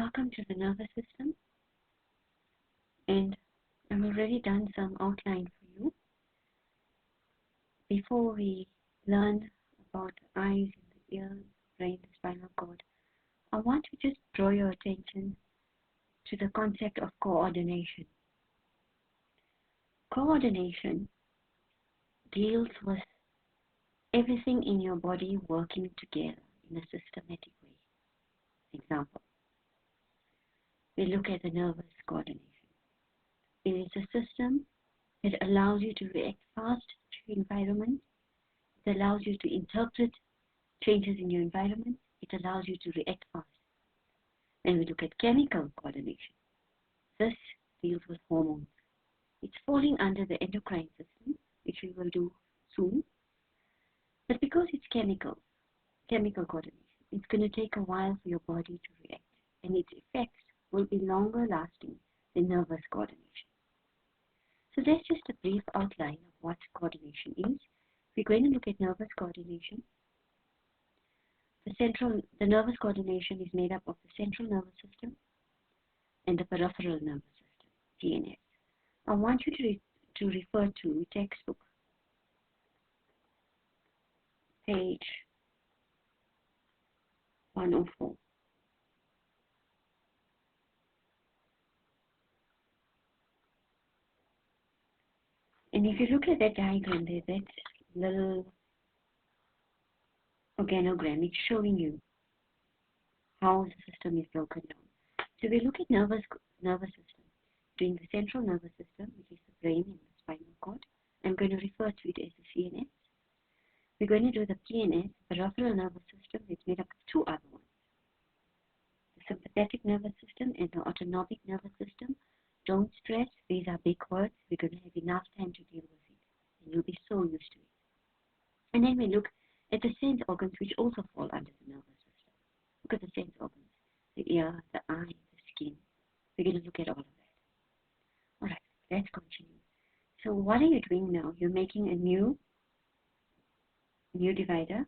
Welcome to the nervous system, and I've already done some outline for you. Before we learn about the eyes and the ears, brain, the spinal cord, I want to just draw your attention to the concept of coordination. Coordination deals with everything in your body working together in a systematic way. Example, we look at the nervous coordination. It is a system that allows you to react fast to your environment. It allows you to interpret changes in your environment. It allows you to react fast. Then we look at chemical coordination. This deals with hormones. It's falling under the endocrine system, which we will do soon. But because it's chemical coordination, it's going to take a while for your body to react, and its effects will be longer lasting than nervous coordination. So that's just a brief outline of what coordination is. We're going to look at nervous coordination. The nervous coordination is made up of the central nervous system and the peripheral nervous system, CNS. I want you to refer to textbook, page 104. And if you look at that diagram there, that little organogram, it's showing you how the system is broken down. So we look at nervous system, doing the central nervous system, which is the brain and the spinal cord. I'm going to refer to it as the CNS. We're going to do the PNS, peripheral nervous system. It's made up of two other ones, the sympathetic nervous system and the autonomic nervous system. Don't stress, these are big words. We're going to have enough time to deal with it, and you'll be so used to it. And then we look at the sense organs, which also fall under the nervous system. Look at the sense organs, the ear, the eye, the skin. We're going to look at all of that. All right, let's continue. So what are you doing now? You're making a new divider.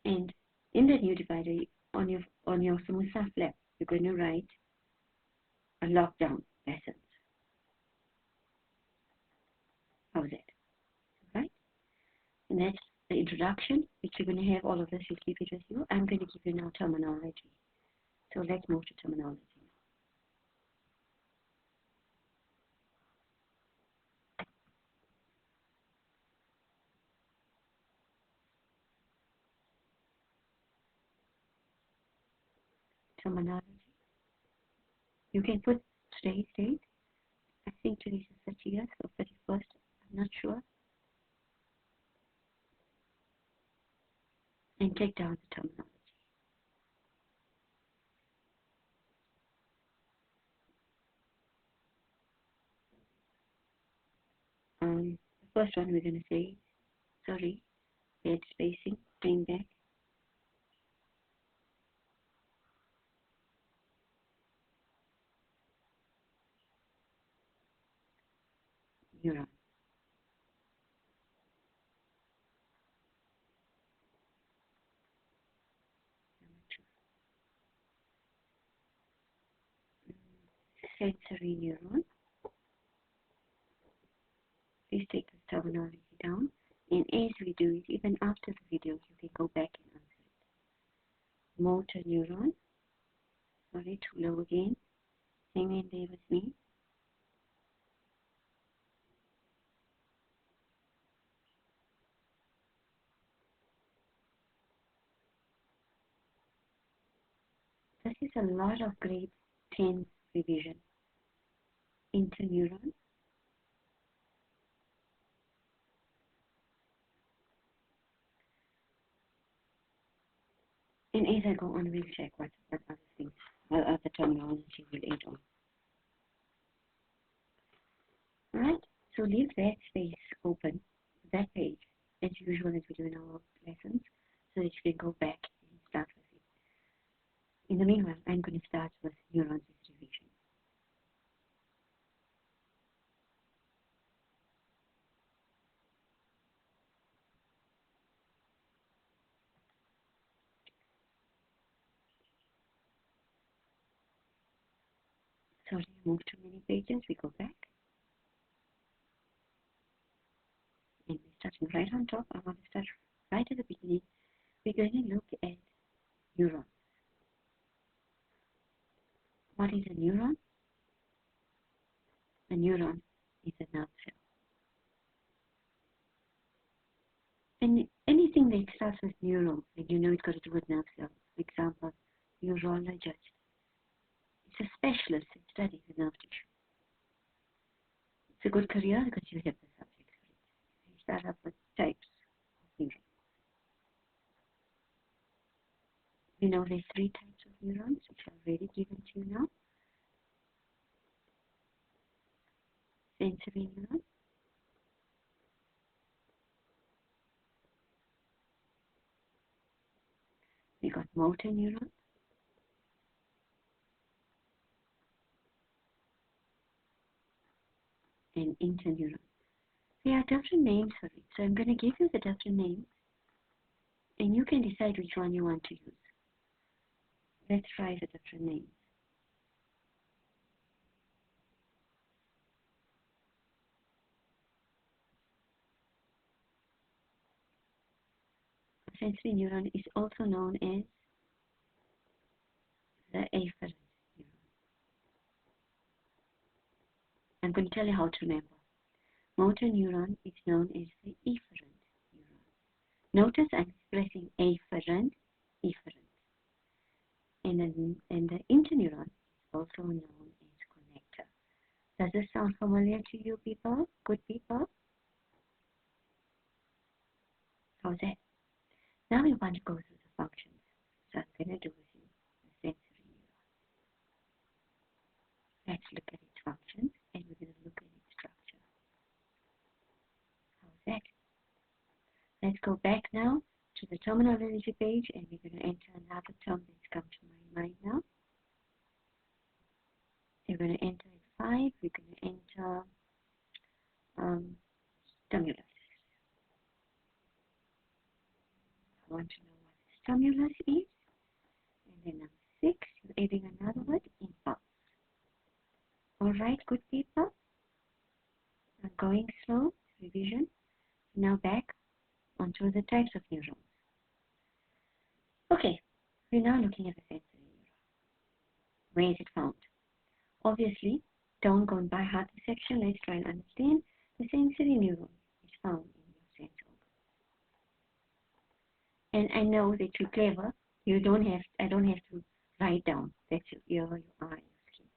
And in that new divider, on your Samosa flap, you're going to write a lockdown lessons. How's that? Right? And that's the introduction, which you're going to have all of this. You'll keep it with you. I'm going to give you now terminology. So let's move to terminology now. Terminology. You can put today's date. I think today's the 30th or 31st. I'm not sure. And take down the terminology. The first one we're going to say, sorry, bad spacing, bring back. Neuron. Sensory neuron. Please take this terminology down, and as we do it, even after the video, you can go back and answer it. Motor neuron. Sorry, too low again. Hang in there with me. This is a lot of grade 10 revision into neurons. And as I go on, we'll check what other things, what other terminology will add on. Alright, so leave that space open, that page, as usual as we do in our lessons, so that you can go back and start with it. In the meanwhile, I'm going to start with neurons distribution. Sorry, I moved too many pages. We go back. And we're starting right on top. I want to start right at the beginning. We're going to look at neurons. What is a neuron? A neuron is a nerve cell. And anything that starts with neuro, and you know it's got to do with nerve cells. For example, neurologist. It's a specialist that studies the nerve tissue. It's a good career because you have the subjects for it. You start up with types of neurons. You know there's 3 types of neurons, which are already given to you now. Sensory neurons. We got motor neurons. And interneurons. There are different names for it, so I'm going to give you the different names, and you can decide which one you want to use. Let's try the different names. A sensory neuron is also known as the afferent neuron. I'm going to tell you how to remember. Motor neuron is known as the efferent neuron. Notice I'm expressing afferent, efferent. And the interneuron is also known as connector. Does this sound familiar to you people? Good people? How's that? Now we want to go through the functions. So I'm going to do with you the sensory neuron. Let's look at its functions, and we're going to look at its structure. How's that? Let's go back now to the terminology page, and we're going to enter another term that's come to my mind now. We're going to enter at 5. We're going to enter stimulus. I want to know what stimulus is. And then number 6, you're adding another word, impulse. Alright, good people. I'm going slow, revision. Now back onto the types of neurons. Okay, we're now looking at the sensory neuron. Where is it found? Obviously, don't go and by heart the section. Let's try and understand. The sensory neuron is found in your sense organs. And I know that you're clever. I don't have to write down. That's your ear, your eye, your skin.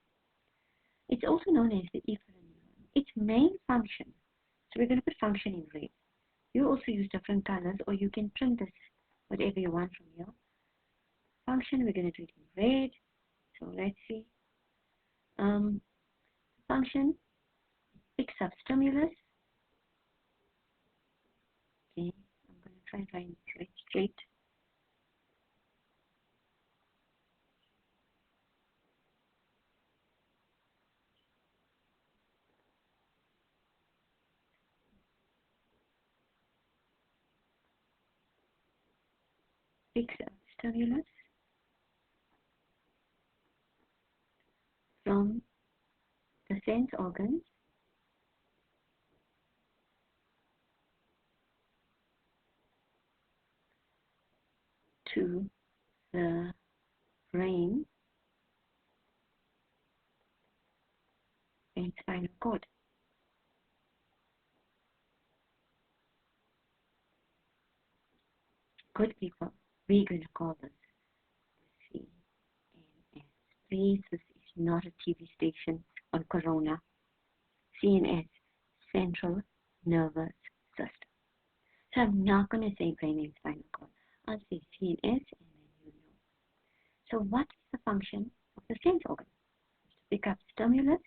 It's also known as the efferent neuron. Its main function, so we're going to put function in red. You also use different colors, or you can print this, whatever you want from here. Function, we're going to do it in red. So let's see. Function picks up stimulus. Okay, I'm going to try and write it straight. Picks up stimulus from the sense organs to the brain and spinal cord. Good people, we're going to call this the CNS. Please, this is not a TV station on Corona. CNS, Central Nervous System. So I'm not going to say brain and spinal cord. I'll say CNS, and then you know. So what is the function of the sense organ? To pick up stimulus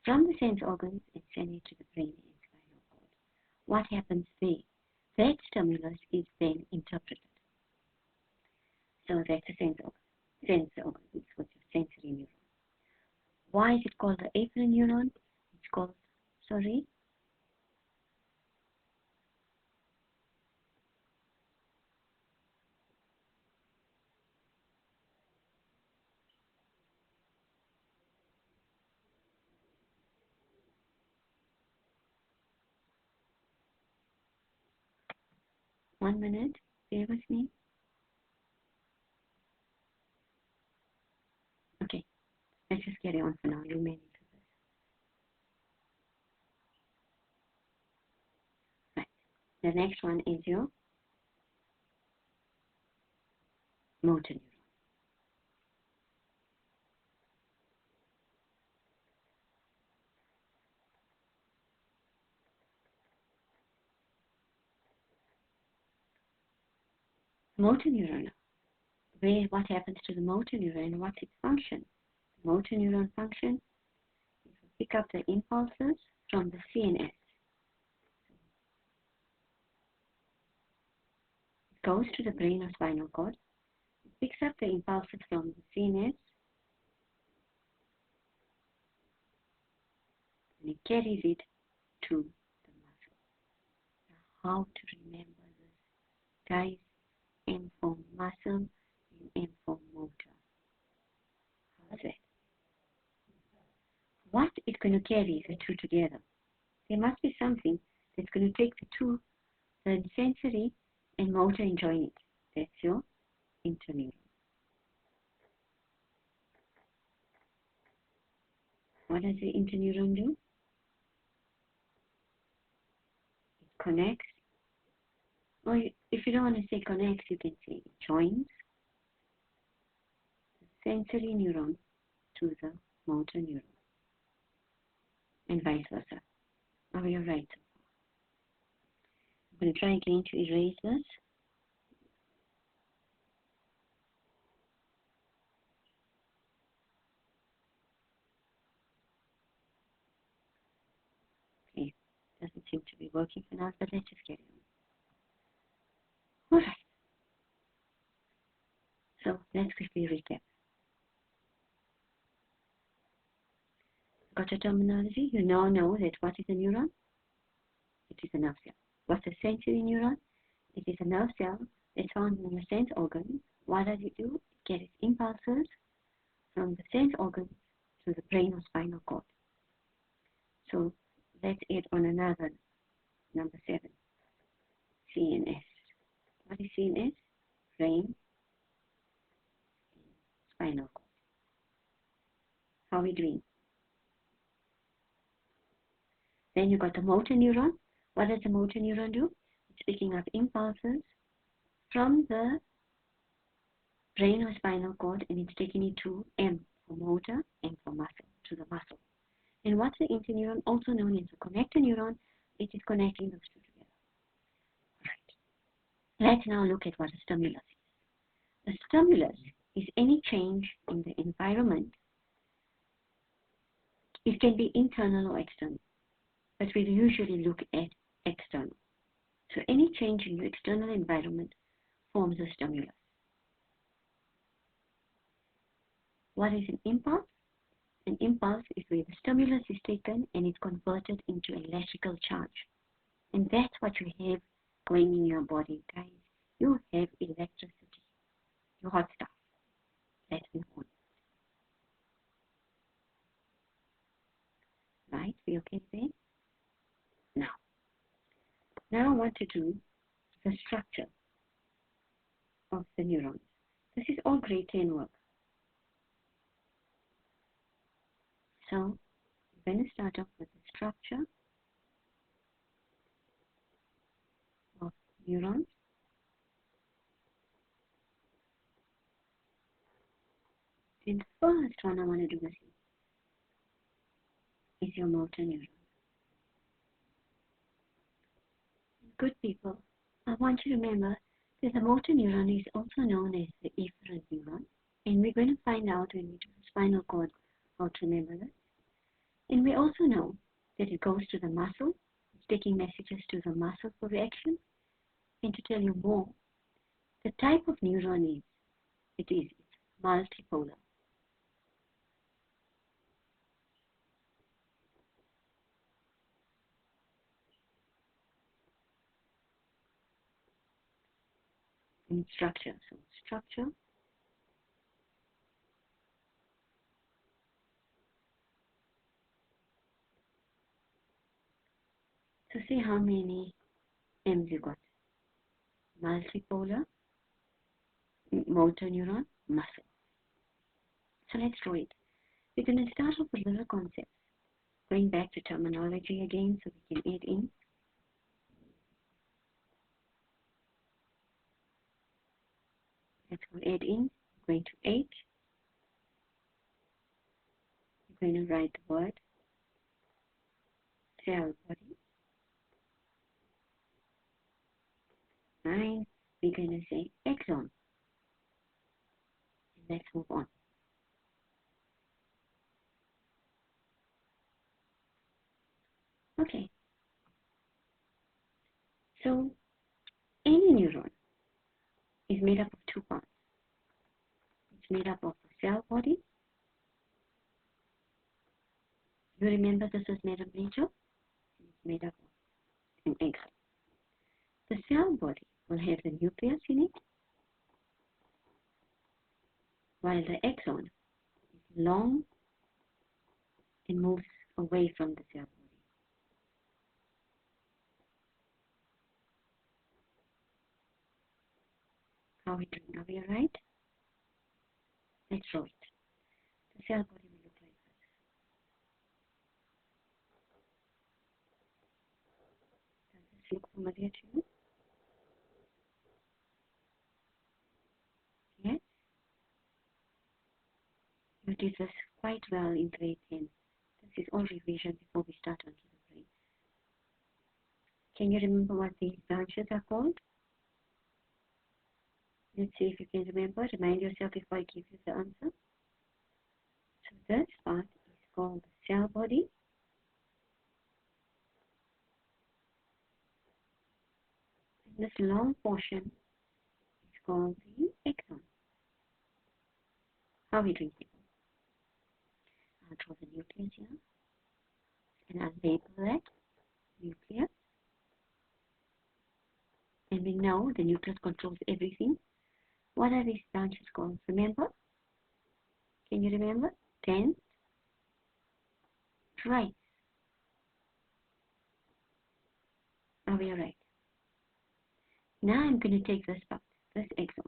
from the sense organs and send it to the brain and spinal cord. What happens there? That stimulus is then interpreted. So that's a sense organ. Sense organ is what your sensory neuron. Why is it called the afferent neuron? It's called, sorry, 1 minute. Bear with me. Okay, let's just carry on for now. You may need to this. Right. The next one is your motor neuron. Motor neuron. What happens to the motor neuron? What's its function? The motor neuron function is to pick up the impulses from the CNS. It goes to the brain or spinal cord. It picks up the impulses from the CNS and it carries it to the muscle. Now, how to remember this? Guys, M for muscle and M for motor. How's that? What it's going to carry the two together? There must be something that's going to take the two, the sensory and motor, and join it. That's your interneuron. What does the interneuron do? It connects. Or if you don't want to say connects, you can say it joins the sensory neuron to the motor neuron. And vice versa. Are you right? I'm going to try again to erase this. Okay, doesn't seem to be working for now, but let's just carry on. Alright. So let's quickly recap. Got your terminology? You now know that what is a neuron? It is a nerve cell. What's a sensory neuron? It is a nerve cell that's found in your sense organs. What does it do? It carries impulses from the sense organs to the brain or spinal cord. So let's add on another, number 7, CNS. What is CNS? Brain, spinal cord. How are we doing? Then you got the motor neuron. What does the motor neuron do? It's picking up impulses from the brain or spinal cord and it's taking it to M for motor, M for muscle, to the muscle. And what's the interneuron? Also known as the connector neuron. It is connecting those two together. Right. Let's now look at what a stimulus is. A stimulus is any change in the environment. It can be internal or external, but we usually look at external. So any change in your external environment forms a stimulus. What is an impulse? An impulse is where the stimulus is taken and it's converted into electrical charge. And that's what you have going in your body, guys. You have electricity. Your hot stuff. Let's move on. Right? We okay there? Now I want to do the structure of the neurons. This is all grade 10 work. So I'm going to start off with the structure of neurons. And the first one I want to do with you is your motor neuron. Good people, I want you to remember that the motor neuron is also known as the efferent neuron. And we're going to find out when we do the spinal cord how to remember that. And we also know that it goes to the muscle. It's taking messages to the muscle for reaction. And to tell you more, the type of neuron is, it's multipolar. In structure. So structure, so see how many M's you got. multipolar, motor neuron, muscle. So let's draw it. We're going to start off with little concepts. Going back to terminology again so we can add in. Let's go add in. We're going to 8. We're going to write the word cell body. 9. We're going to say exon. And let's move on. Okay. So any neuron is made up of 2 parts. It's made up of a cell body. You remember this is made of nature? It's made up of an exon. The cell body will have the nucleus in it, while the exon is long and moves away from the cell body. How are we doing? Are we alright? Let's draw it. The cell body will look like this. Does this look familiar to you? Yes? You did this quite well in grade 10. This is all revision before we start onto the brain. Can you remember what these branches are called? Let's see if you can remember. Remind yourself before I give you the answer. So this part is called the cell body. And this long portion is called the exon. How are we doing, people? I'll draw the nucleus here. And I'll label that nucleus. And we know the nucleus controls everything. What are these branches called? Remember? Can you remember? Dendrites. Are we alright? Now I'm going to take this part, this exon.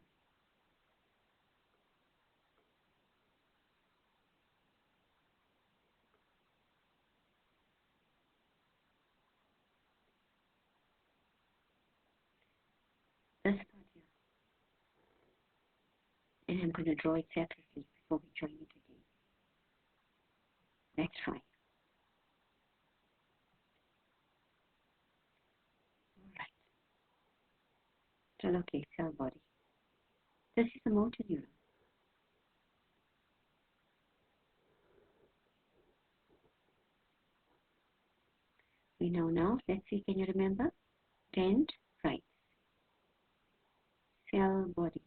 This part here. And I'm going to draw it separately before we join it again. Let's try. Alright. So okay, cell body. This is a motor neuron. We know now. Let's see, can you remember? Dendrites. Cell body.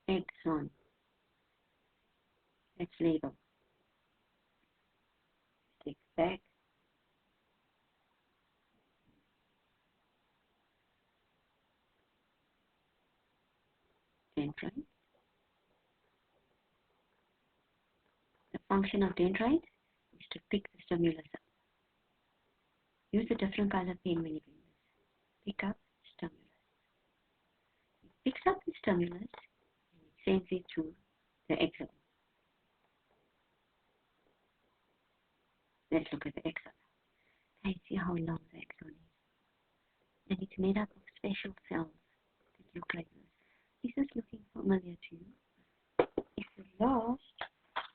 Exon. Let's label. Stick back. Dendrites. The function of dendrites is to pick the stimulus up. Use a different color pen when you do this. Pick up stimulus. It picks up the stimulus and it sends it to the exon. Let's look at the exon. Can you see how long the exon is? And it's made up of special cells that look like this. Is this looking familiar to you? If you're lost,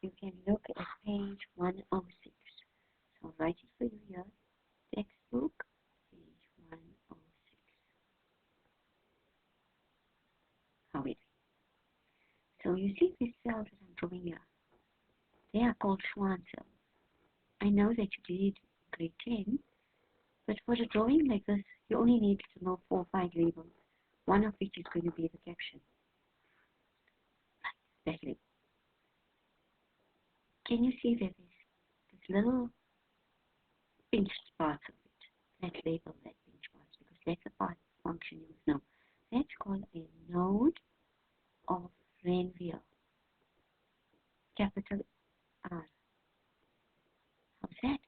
you can look at page 106. So I'll write it for you here. Textbook, page 106. How it is. So you see these cells that I'm drawing here. They are called Schwann cells. I know that you did grade 10, but for a drawing like this, you only need to know 4 or 5 labels, one of which is going to be the caption. That label. Can you see that there's this little pinched parts of it? Let's label that pinched parts because that's a part function you must know. That's called a node of Ranvier. Capital R. How's that?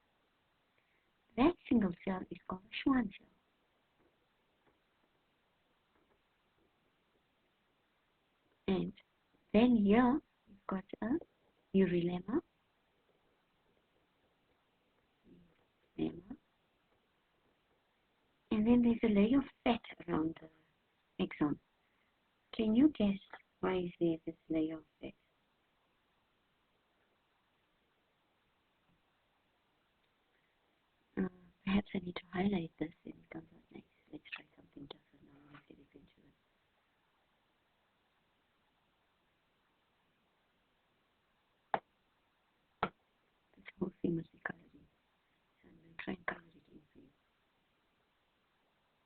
That single cell is called a Schwann cell. Then here you've got a lemma, and then there's a layer of fat around the axon. Can you guess why is there this layer of fat? Perhaps I need to highlight this and it comes out nice. Let's try something different now. Let's get it into it. This whole thing must be colored in. So I'm going to try and color it in for you.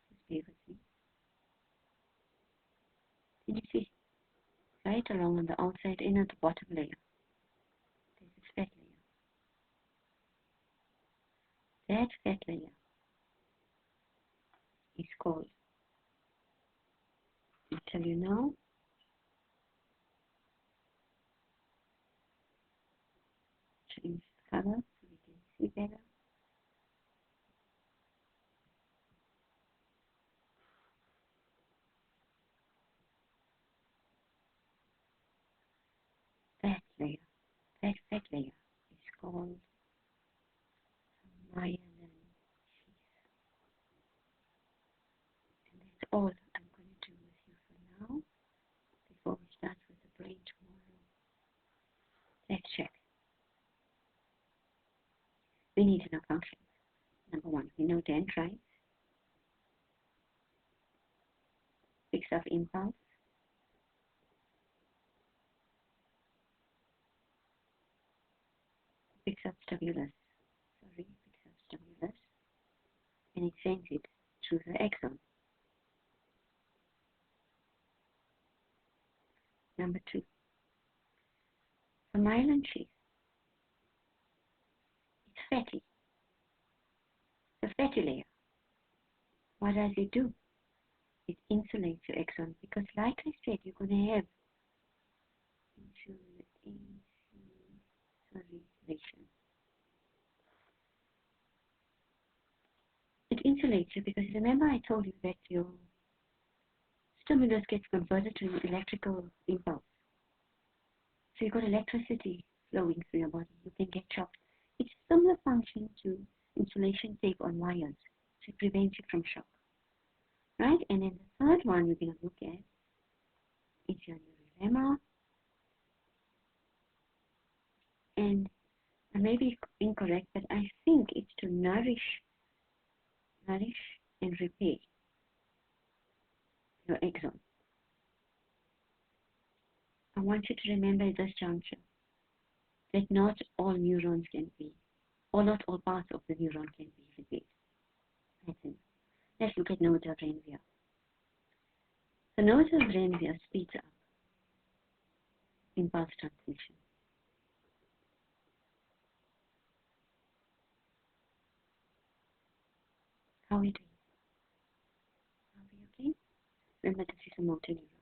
Just bear with me. Can you see? Right along on the outside and at the bottom layer, there's this fat layer. That fat layer is called, I'll tell you now, change the color so we can see better. That layer, that fat layer is called myelin sheath. And that's all I'm going to do with you for now before we start with the brain tomorrow. Let's check. We need to know functions. Number one, we know dendrites, picks up impulse, picks up stimulus, and it sends it through the axon. Number two, the myelin sheath, it's fatty. The fatty layer, what does it do? It insulates your axon because, like I said, you're going to have insulation. It insulates you because remember I told you that your stimulus gets converted to an electrical impulse. So you've got electricity flowing through your body. You can get shocked. It's a similar function to insulation tape on wires. So it prevents you from shock. Right? And then the third one we're going to look at is your neurolemma. And I may be incorrect, but I think it's to nourish and repair your axon. I want you to remember at this juncture that not all neurons can be, or not all parts of the neuron can be repaired. That's it. Let's look at notor brain via. The notor brain via speeds up impulse transmission. How are we doing? Are we okay? Remember, this is a motor neuron.